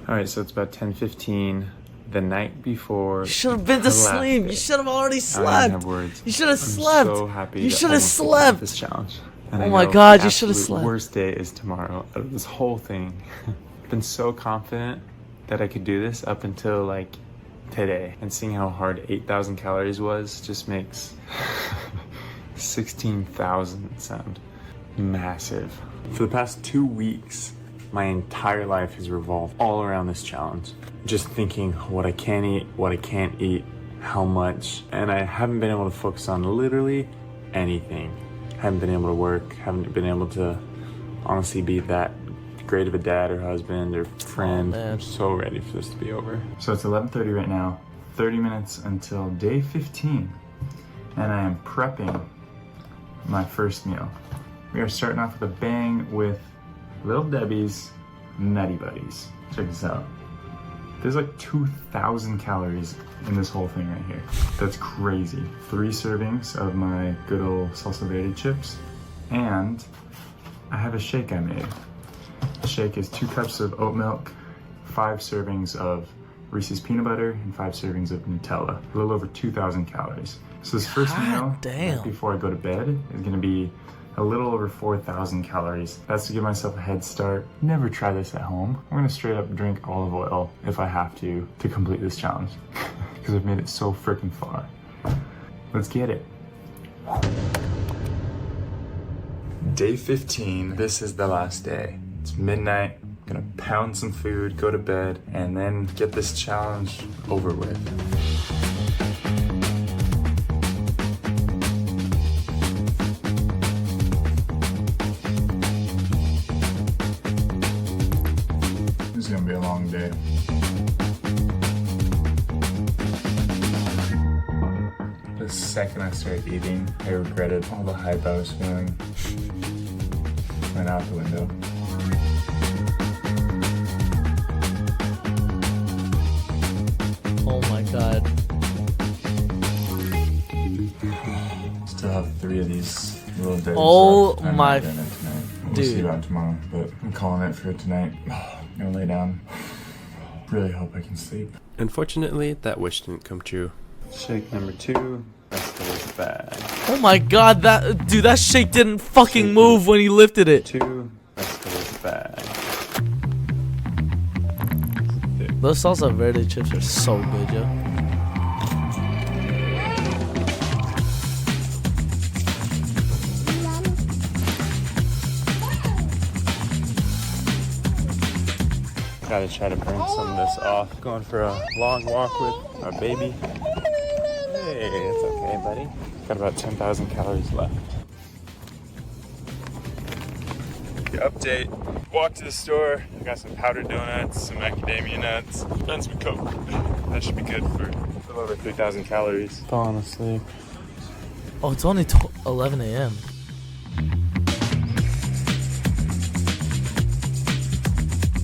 [SPEAKER 2] All right, so it's about 10:15 the night before.
[SPEAKER 1] You should have been to
[SPEAKER 2] the last
[SPEAKER 1] sleep.
[SPEAKER 2] day.
[SPEAKER 1] You should have already
[SPEAKER 2] I don't even
[SPEAKER 1] slept.
[SPEAKER 2] have words.
[SPEAKER 1] You should have
[SPEAKER 2] I'm
[SPEAKER 1] slept.
[SPEAKER 2] so happy
[SPEAKER 1] You
[SPEAKER 2] to
[SPEAKER 1] should have
[SPEAKER 2] almost complete
[SPEAKER 1] slept.
[SPEAKER 2] this challenge. And
[SPEAKER 1] Oh
[SPEAKER 2] I
[SPEAKER 1] my
[SPEAKER 2] know
[SPEAKER 1] God,
[SPEAKER 2] the
[SPEAKER 1] you should have
[SPEAKER 2] absolute
[SPEAKER 1] slept.
[SPEAKER 2] Worst day is tomorrow out of this whole thing. I've been so confident that I could do this up until like today, and seeing how hard 8,000 calories was just makes 16,000 sound massive. For the past 2 weeks, my entire life has revolved all around this challenge. Just thinking what I can eat, what I can't eat, how much, and I haven't been able to focus on literally anything. Haven't been able to work, haven't been able to honestly be that great of a dad or husband or friend.
[SPEAKER 1] man.
[SPEAKER 2] I'm so ready for this to be over. So it's 11:30 right now, 30 minutes until day 15, and I am prepping my first meal. We are starting off with a bang with Little Debbie's Nutty Buddies. Check this out. There's like 2,000 calories in this whole thing right here. That's crazy. 3 servings of my good old salsa verde chips, and I have a shake I made. The shake is 2 cups of oat milk, 5 servings of Reese's peanut butter, and 5 servings of Nutella. A little over 2,000 calories. So this first meal,
[SPEAKER 1] damn.
[SPEAKER 2] right before I go to bed, is gonna be a little over 4,000 calories. That's to give myself a head start. Never try this at home. I'm gonna straight up drink olive oil if I have to complete this challenge. Because I've made it so freaking far. Let's get it. Day 15, this is the last day. It's midnight, I'm gonna pound some food, go to bed, and then get this challenge over with. This is gonna be a long day. The second I started eating, I regretted all the hype I was feeling. Went out the window.
[SPEAKER 1] Oh my God.
[SPEAKER 2] Still have 3 of these little days.
[SPEAKER 1] Oh
[SPEAKER 2] left. I'm
[SPEAKER 1] my
[SPEAKER 2] not doing it tonight. We'll see
[SPEAKER 1] dude.
[SPEAKER 2] about tomorrow, but I'm calling it for tonight. I'm gonna lay down. Really hope I can sleep.
[SPEAKER 4] Unfortunately, that wish didn't come true.
[SPEAKER 2] Shake number 2. Rest of this bag.
[SPEAKER 1] Oh my God, that shake didn't fucking move when you lifted it.
[SPEAKER 2] 2. Rest of this bag.
[SPEAKER 1] Those salsa verde chips are so good, yo.
[SPEAKER 2] Gotta try to burn some of this off. Going for a long walk with our baby. Hey, it's okay, buddy. Got about 10,000 calories left. The update. Walked to the store. I got some powdered donuts, some macadamia nuts, and some Coke. That should be good for a little over 3,000 calories. Falling asleep.
[SPEAKER 1] Oh, it's only 11 a.m.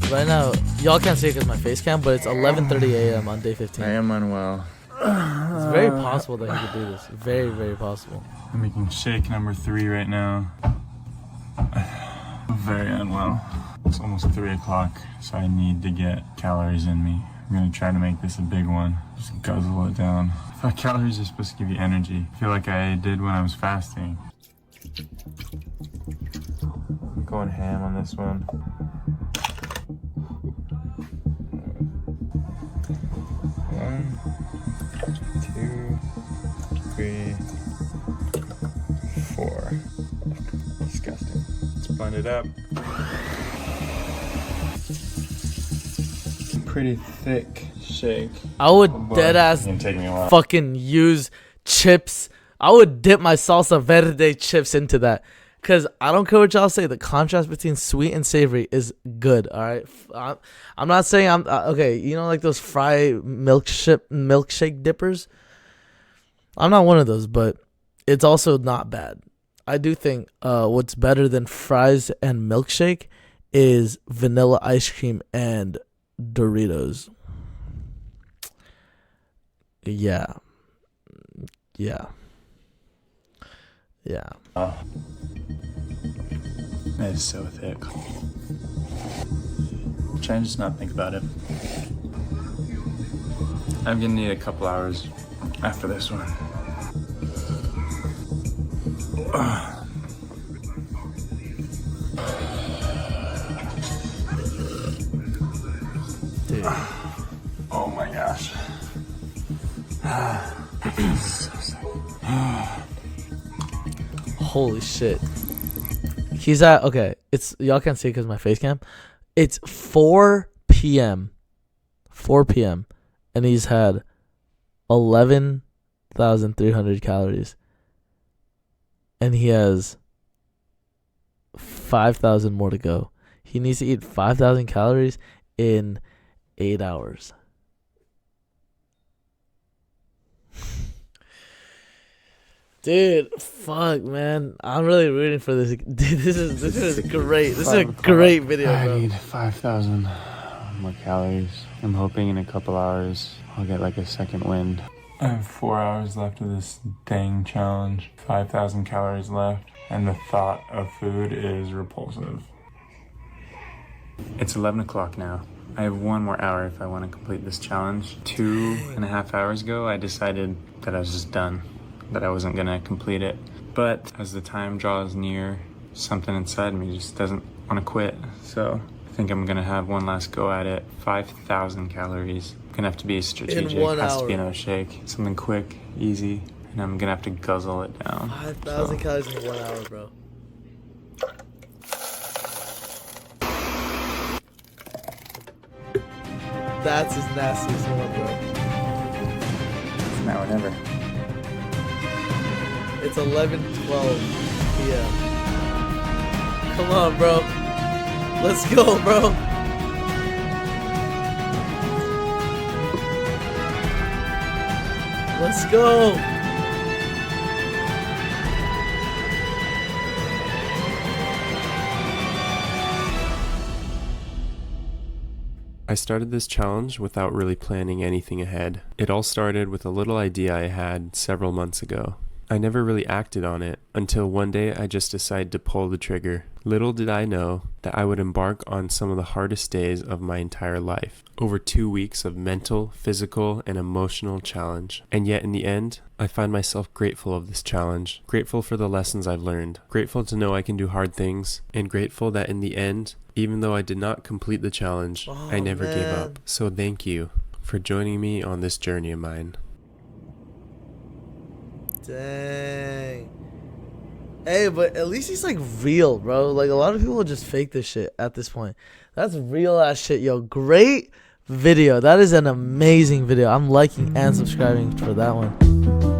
[SPEAKER 1] Right now, y'all can't see it because my face cam, but it's 11:30 a.m. on day 15.
[SPEAKER 2] I am unwell.
[SPEAKER 1] It's very possible that he could do this. Very, very possible.
[SPEAKER 2] I'm making shake number 3 right now. I'm very unwell. It's almost 3 o'clock, so I need to get calories in me. I'm gonna try to make this a big one. Just guzzle it down. Calories are supposed to give you energy. I feel like I did when I was fasting. I'm going ham on this one. One, 2, 3, 4. Disgusting. Let's blend it up. pretty thick shake.
[SPEAKER 1] I would
[SPEAKER 2] But
[SPEAKER 1] dead ass
[SPEAKER 2] it's gonna take me a while.
[SPEAKER 1] fucking use chips. I would dip my salsa verde chips into that. Because I don't care what y'all say. The contrast between sweet and savory is good. All right. I'm not saying I'm okay. You know, like those fry milkshake dippers. I'm not one of those, but it's also not bad. I do think what's better than fries and milkshake is vanilla ice cream and Doritos. Yeah.
[SPEAKER 2] It is so thick. Try and just not think about it. I'm gonna need a couple hours after this one.
[SPEAKER 1] Dude.
[SPEAKER 2] Oh my gosh.
[SPEAKER 1] Holy shit. He's at, okay, it's, y'all can't see it because my face cam. It's 4 p.m. 4 p.m. And he's had 11,300 calories. And he has 5,000 more to go. He needs to eat 5,000 calories in 8 hours. Dude, fuck, man. I'm really rooting for this. Dude, this is great. This is a great video,
[SPEAKER 2] I
[SPEAKER 1] bro.
[SPEAKER 2] need 5,000 more calories. I'm hoping in a couple hours I'll get like a second wind. I have 4 hours left of this dang challenge. 5,000 calories left, and the thought of food is repulsive. It's 11 o'clock now. I have 1 more hour if I want to complete this challenge. 2.5 hours ago, I decided that I was just done, that I wasn't gonna complete it. But as the time draws near, something inside me just doesn't want to quit. So I think I'm gonna have one last go at it. 5,000 calories. Gonna have to be strategic.
[SPEAKER 1] In 1
[SPEAKER 2] Has to be
[SPEAKER 1] hour.
[SPEAKER 2] another shake. Something quick, easy, and I'm gonna have to guzzle it down.
[SPEAKER 1] 5,000 calories in 1 hour, bro. That's his nastiest one, bro.
[SPEAKER 2] It's now or never.
[SPEAKER 1] It's 11:12 p.m. Come on, bro. Let's go, bro. Let's go.
[SPEAKER 4] I started this challenge without really planning anything ahead. It all started with a little idea I had several months ago. I never really acted on it until one day I just decided to pull the trigger. Little did I know that I would embark on some of the hardest days of my entire life. Over 2 weeks of mental, physical, and emotional challenge. And yet in the end, I find myself grateful of this challenge. Grateful for the lessons I've learned. Grateful to know I can do hard things. And grateful that in the end, even though I did not complete the challenge, I never gave up. So thank you for joining me on this journey of mine.
[SPEAKER 1] Dang. Hey, but at least he's like real, bro. Like a lot of people just fake this shit at this point. That's real ass shit, yo. Great video. That is an amazing video. I'm liking and subscribing for that one.